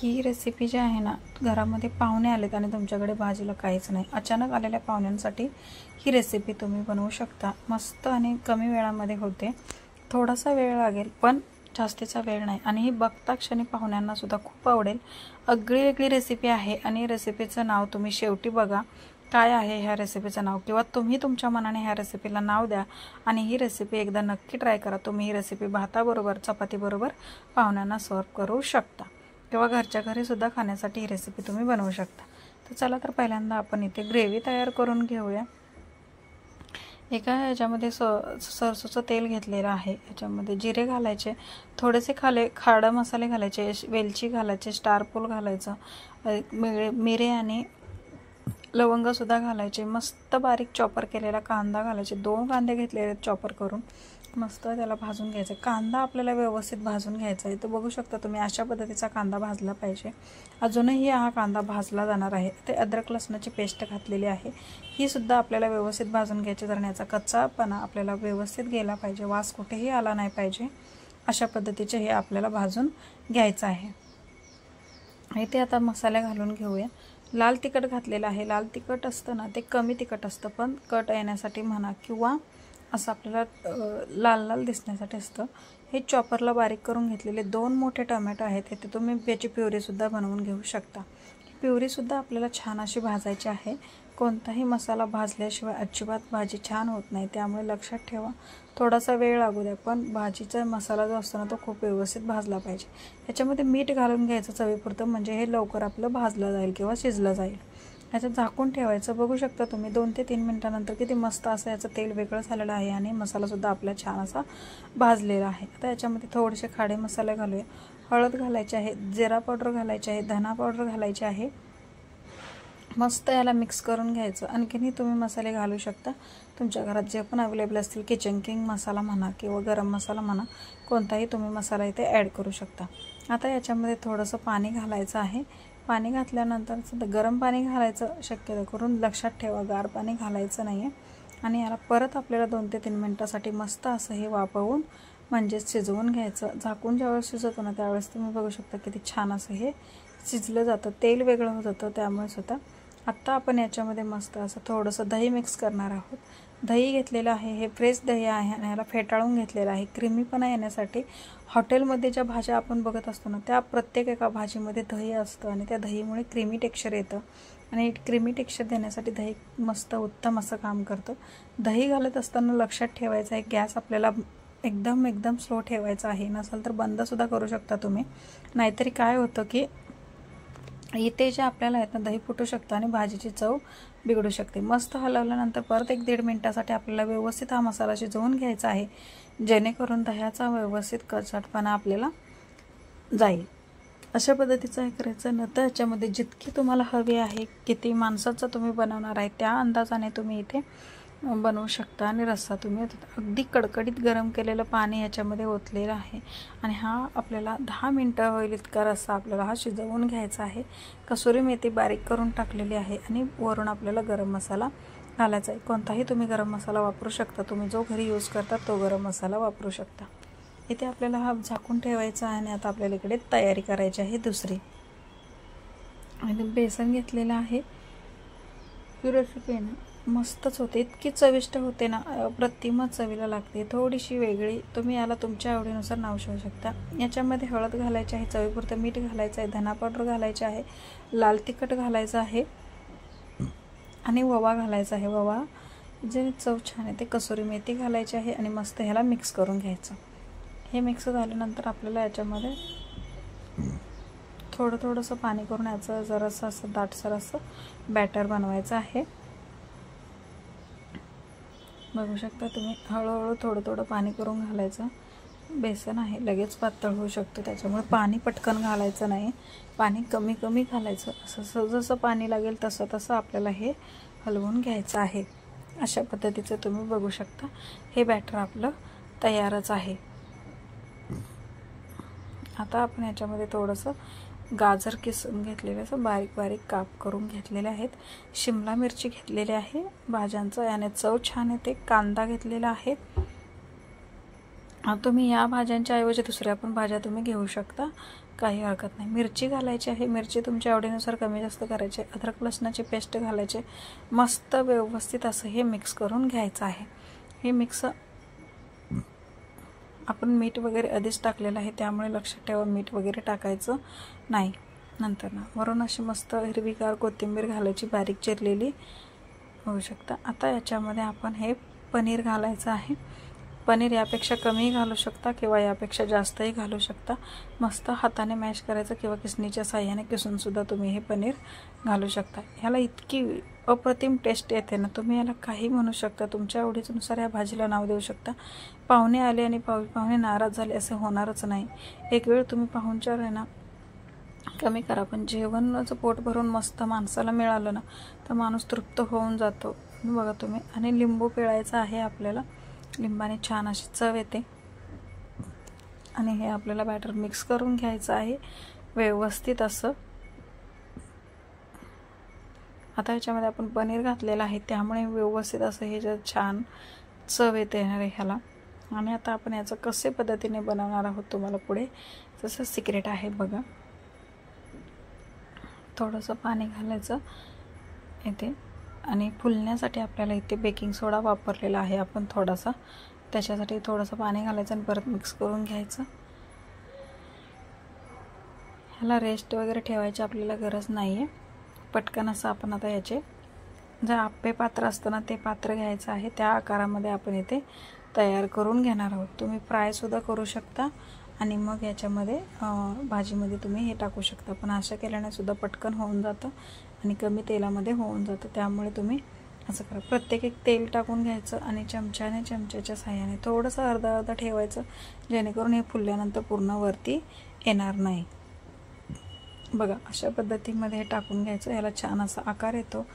ही recipe जी आहे ना, घरामध्ये पाहुणे आलेत आणि तुमच्याकडे भाजीला काहीच नाही, अचानक आलेल्या पाहुण्यांसाठी ही रेसिपी तुम्ही बनवू शकता। मस्त आणि कमी वेळामध्ये होते। थोडासा वेळ लागेल पण जास्तीचा वेळ नाही आणि ही बघता क्षणी पाहुण्यांना सुद्धा खूप आवडेल। आगळी वेगळी रेसिपी आहे आणि रेसिपीचं नाव तुम्ही शेवटी बघा काय आहे ह्या रेसिपीचं नाव, किंवा तुम्ही तुमच्या मनाने ह्या रेसिपीला नाव द्या आणि ही रेसिपी एकदा नक्की ट्राय करा। तुम्ही ही रेसिपी भाताबरोबर चपातीबरोबर पाहुण्यांना सर्व करू शकता किंवा घरच्या घरी सुद्धा खाण्यासाठी ही रेसिपी तुम्ही बनवू शकता। तर चला तर पहिल्यांदा आपण इथे ग्रेव्ही तयार करून घेऊया। एका ह्याच्यामध्ये सरसोचं तेल घेतलेलं आहे। ह्याच्यामध्ये जिरे घालायचे, थोडेसे खाडा मसाले घालायचे, वेलची घालायचे, स्टार पूल घालायचं, मिरे आणि लवंग सुद्धा घालायचे। मस्त बारीक चॉपर केलेला कांदा घालायचे, 2 कांदे घेतलेले चॉपर करून मस्त त्याला भाजून घ्यायचं। कांदा आपल्याला व्यवस्थित भाजून घ्यायचा आहे। तर बघू शकता तुम्ही अशा पद्धतीचा कांदा भाजला पाहिजे। अजूनही हा कांदा भाजला जाणार आहे। ते अद्रक लसणाची पेस्ट घातलेली आहे, ही सुद्धा आपल्याला व्यवस्थित भाजून घ्यायची, कारण याचा कच्चापणा आपल्याला व्यवस्थित गेला पाहिजे, वास कुठेही आला नाही पाहिजे। अशा पद्धतीचे हे आपल्याला भाजून घ्यायचं आहे। इथे आता मसाले घालून घेऊया। लाल तिखट घातलेलं आहे। लाल तिखट असतं ना, ते कमी तिखट असतं, पण कट येण्यासाठी म्हणा किंवा असं आपल्याला लाल लाल दिसण्यासाठी असतं। हे चॉपरला बारीक करून घेतलेले 2 मोठे टोमॅटो आहेत। इथे तुम्ही याची प्युरी सुद्धा बनवून घेऊ शकता। प्युरी सुद्धा आपल्याला छान अशी भाजायची आहे। कोणताही मसाला भाजल्याशिवाय अजिबात भाजी छान होत नाही, त्यामुळे लक्षात ठेवा थोडासा वेळ लागू द्या, पण भाजीचा मसाला जो असतो ना, तो खूप व्यवस्थित भाजला पाहिजे। ह्याच्यामध्ये मीठ घालून घ्यायचं चवीपुरतं, म्हणजे हे लवकर आपलं भाजलं जाईल किंवा शिजलं जाईल। याच्यात झाकून ठेवायचं। बघू शकता तुम्ही 2 ते 3 मिनिटांनंतर किती मस्त असं याचं तेल वेगळं झालेलं आहे आणि मसालासुद्धा आपला छान असा भाजलेला आहे। आता याच्यामध्ये थोडेसे खाडे मसाले घालूया। हळद घालायचे आहे, जिरा पावडर घालायचे आहे, धना पावडर घालायचे आहे। मस्त याला मिक्स करून घ्यायचं। आणखीनही तुम्ही मसाले घालू शकता, तुमच्या घरात जे पण अवेलेबल असतील, किचन किंग मसाला म्हणा किंवा गरम मसाला म्हणा, कोणताही तुम्ही मसाला इथे ॲड करू शकता। आता याच्यामध्ये थोडंसं पाणी घालायचं आहे। पाणी घातल्यानंतर गरम पाणी घालायचं, शक्यतो करून लक्षात ठेवा गार पाणी घालायचं नाही आहे। आणि याला परत आपल्याला 2 ते 3 मिनिटासाठी मस्त असं हे वाफवून म्हणजेच शिजवून घ्यायचं। झाकून ज्यावेळेस शिजवतो ना, त्यावेळेस तुम्ही बघू शकता किती छान असं हे शिजलं जातं, तेल वेगळं होत जातं, त्यामुळे सुद्धा। आता आपण याच्यामध्ये मस्त असं थोडंसं दही मिक्स करणार आहोत। दही घेतलेलं आहे, हे फ्रेश दही आहे आणि याला फेटाळून घेतलेलं आहे क्रीमीपणा येण्यासाठी। हॉटेलमध्ये ज्या भाज्या आपण बघत असतो ना, त्या प्रत्येक एका भाजीमध्ये दही असतं आणि त्या दहीमुळे क्रीमी टेक्स्चर येतं आणि क्रीमी टेक्स्चर देण्यासाठी दही मस्त उत्तम असं काम करतं। दही घालत असताना लक्षात ठेवायचं आहे, गॅस आपल्याला एकदम स्लो ठेवायचा आहे, नसेल तर बंदसुद्धा करू शकता तुम्ही। नाहीतरी काय होतं की इथे जे आपल्याला आहेत ना, दही फुटू शकतं आणि भाजीची चव बिघडू शकते। मस्त हलवल्यानंतर परत 1-1.5 मिनिटासाठी आपल्याला व्यवस्थित हा मसाला शिजवून घ्यायचा आहे, जेणेकरून दह्याचा व्यवस्थित कचटपणा आपल्याला जाईल। अशा पद्धतीचं हे करायचं। नंतर याच्यामध्ये जितकी तुम्हाला हवी आहे, किती माणसाचं तुम्ही बनवणार आहे, त्या अंदाजाने तुम्ही इथे बनवू शकता। आणि रस्सा तुम्ही अगदी कडकडीत गरम केलेलं पाणी याच्यामध्ये ओतलेलं आहे आणि हा आपल्याला 10 मिनिटं होईल इतका रस्सा आपल्याला हा शिजवून घ्यायचा आहे। कसुरी मेथी बारीक करून टाकलेली आहे आणि वरून आपल्याला गरम मसाला घालायचा आहे। कोणताही तुम्ही गरम मसाला वापरू शकता, तुम्ही जो घरी यूज करता तो गरम मसाला वापरू शकता। इथे आपल्याला हा झाकून ठेवायचा आहे आणि आता आपल्याला इकडे तयारी करायची आहे दुसरी। आणि बेसन घेतलेलं आहे। ही रेसिपी आहे ना, मस्तच होते, इतकी चविष्ट होते ना, अप्रतिमच चवीला लागते। थोडीशी वेगळी, तुम्ही याला तुमच्या आवडीनुसार नाव ठेवू शकता। याच्यामध्ये हळद घालायची आहे, चवीपुरतं मीठ घालायचं आहे, धना पावडर घालायचे आहे, लाल तिखट घालायचं आहे आणि ओवा घालायचा आहे। ओवा जे चव छान आहे ते कसुरी मेथी घालायची आहे आणि मस्त ह्याला मिक्स करून घ्यायचं। हे मिक्स झाल्यानंतर आपल्याला याच्यामध्ये थोडंसं पाणी करून याचं जरासं असं दाटसर असं बॅटर बनवायचं आहे। बघू शकता तुम्ही, हळूहळू थोडं पाणी करून घालायचं। बेसन आहे, लगेच पातळ होऊ शकतो, त्याच्यामुळे पाणी पटकन घालायचं नाही, पाणी कमी घालायचं। असं जसं पाणी लागेल तसं आपल्याला हे हलवून घ्यायचं आहे। अशा पद्धतीचं तुम्ही बघू शकता हे बॅटर आपलं तयारच आहे। आता आपण याच्यामध्ये थोडंसं गाजर किसून घेतलेले, असं बारीक काप करून घेतलेले आहेत। शिमला मिरची घेतलेली आहे भाज्यांचं, याने चव छान येते। कांदा घेतलेला आहे। तुम्ही या भाज्यांच्या ऐवजी दुसऱ्या पण भाज्या तुम्ही घेऊ शकता, काही हरकत नाही. मिरची घालायची आहे, मिरची तुमच्या आवडीनुसार कमी जास्त करायची. अद्रक लसणाची पेस्ट घालायचे. मस्त व्यवस्थित असं हे मिक्स करून घ्यायचं आहे. हे मिक्स आपण मीठ वगैरे आधीच टाकलेलं आहे, त्यामुळे लक्षात ठेवा मीठ वगैरे टाकायचं नाही नंतर ना. वरून अशी मस्त हिरवीगार कोथिंबीर घालायची बारीक चिरलेली, होऊ शकता. आता याच्यामध्ये आपण हे पनीर घालायचं आहे. पनीर यापेक्षा कमी घालू शकता किंवा यापेक्षा जास्तही घालू शकता. मस्त हाताने मॅश करायचं किंवा किसणीच्या साह्याने किसूनसुद्धा तुम्ही हे पनीर घालू शकता. ह्याला इतकी अप्रतिम टेस्ट येते ना, तुम्ही याला काही म्हणू शकता. तुमच्या आवडीनुसार या भाजीला नाव देऊ शकता. पाहुणे आले आणि पाहुणे नाराज झाले असं होणारच नाही. एक वेळ तुम्ही पाहुणचार आहे ना कमी करा, पण जेवणाचं पोट भरून मस्त माणसाला मिळालं ना तर माणूस तृप्त होऊन जातो. बघा तुम्ही. आणि लिंबू पिळायचं आहे आपल्याला, लिंबाने छान अशी चव येते. आणि हे आपल्याला बॅटर मिक्स करून घ्यायचं आहे व्यवस्थित असं. आता याच्यामध्ये आपण पनीर घातलेलं आहे, त्यामुळे व्यवस्थित असं हे जे छान चव येते येणार आहे ह्याला. आणि आता आपण याचं कसे पद्धतीने बनवणार आहोत तुम्हाला पुढे तसं सिक्रेट आहे बघा. थोडंसं पाणी घालायचं इथे आणि फुलण्यासाठी आपल्याला इथे बेकिंग सोडा वापरलेला आहे आपण थोडासा. त्याच्यासाठी थोडंसं पाणी घालायचं आणि परत मिक्स करून घ्यायचं. ह्याला रेस्ट वगैरे ठेवायची आपल्याला गरज नाही आहे. पटकन असं आपण आता याचे जे आप्पे पात्र असतं ना ते पात्र घ्यायचं आहे. त्या आकारामध्ये आपण इथे तयार करून घेणार आहोत. तुम्ही फ्रायसुद्धा करू शकता आणि मग याच्यामध्ये भाजीमध्ये तुम्ही हे टाकू शकता. पण अशा केल्याने सुद्धा पटकन होऊन जातं आणि कमी तेलामध्ये होऊन जातं. त्यामुळे तुम्ही असं करा. प्रत्येक एक तेल टाकून घ्यायचं आणि चमच्याच्या साह्याने थोडंसं अर्धा ठेवायचं, जेणेकरून हे फुलल्यानंतर पूर्ण वरती येणार नाही. बघा अशा पद्धतीमध्ये हे टाकून घ्यायचं. याला छान असा आकार येतो,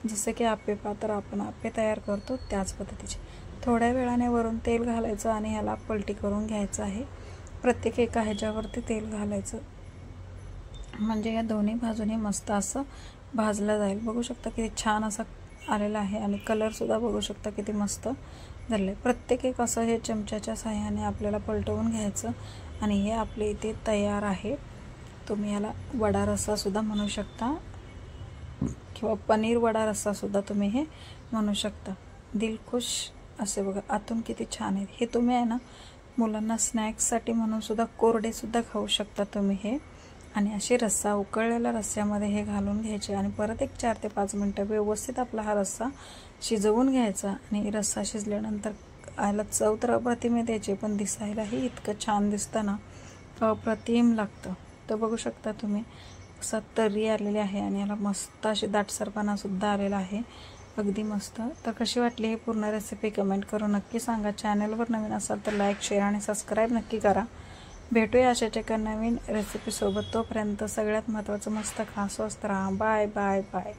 जसं की आप्पे पात्र आपण आप्पे तयार करतो त्याच पद्धतीचे. थोड्या वेळाने वरून तेल घालायचं आणि ह्याला पलटी करून घ्यायचं आहे. प्रत्येक एका ह्याच्यावरती तेल घालायचं, म्हणजे या दोन्ही बाजूने मस्त असं भाजलं जाईल. बघू शकता किती छान असं आलेलं आहे आणि कलरसुद्धा बघू शकता किती मस्त झालं आहे. प्रत्येक एक असं हे चमच्याच्या साह्याने आपल्याला पलटवून घ्यायचं आणि हे आपले इथे तयार आहे. तुम्ही याला वडा रस्सासुद्धा म्हणू शकता किंवा पनीर वडा रस्सासुद्धा तुम्ही हे म्हणू शकता. दिलखुश असे बघा आतून किती छान आहेत. हे तुम्ही आहे ना मुलांना स्नॅक्ससाठी म्हणून सुद्धा कोरडेसुद्धा खाऊ शकता तुम्ही हे. आणि असे रस्सा उकळलेल्या रस्स्यामध्ये हे घालून घ्यायचे आणि परत एक 4 ते 5 मिनटं व्यवस्थित आपला हा रस्सा शिजवून घ्यायचा. आणि रस्सा शिजल्यानंतर याला चव तर अप्रतिम द्यायची, पण दिसायलाही इतकं छान दिसतं ना, अप्रतिम लागतं. तर बघू शकता तुम्ही असा तर्री आलेली आहे आणि याला मस्त अशी दाटसरपणासुद्धा आलेला आहे, अगदी मस्त. तर कशी वाटली ही पूर्ण रेसिपी कमेंट करून नक्की सांगा. चॅनलवर नवीन असाल तर लाईक, शेअर आणि सबस्क्राईब नक्की करा. भेटूया अशाच एका नवीन रेसिपीसोबत. तोपर्यंत सगळ्यात महत्त्वाचं मस्त खा, स्वस्त राहा. Bye bye bye.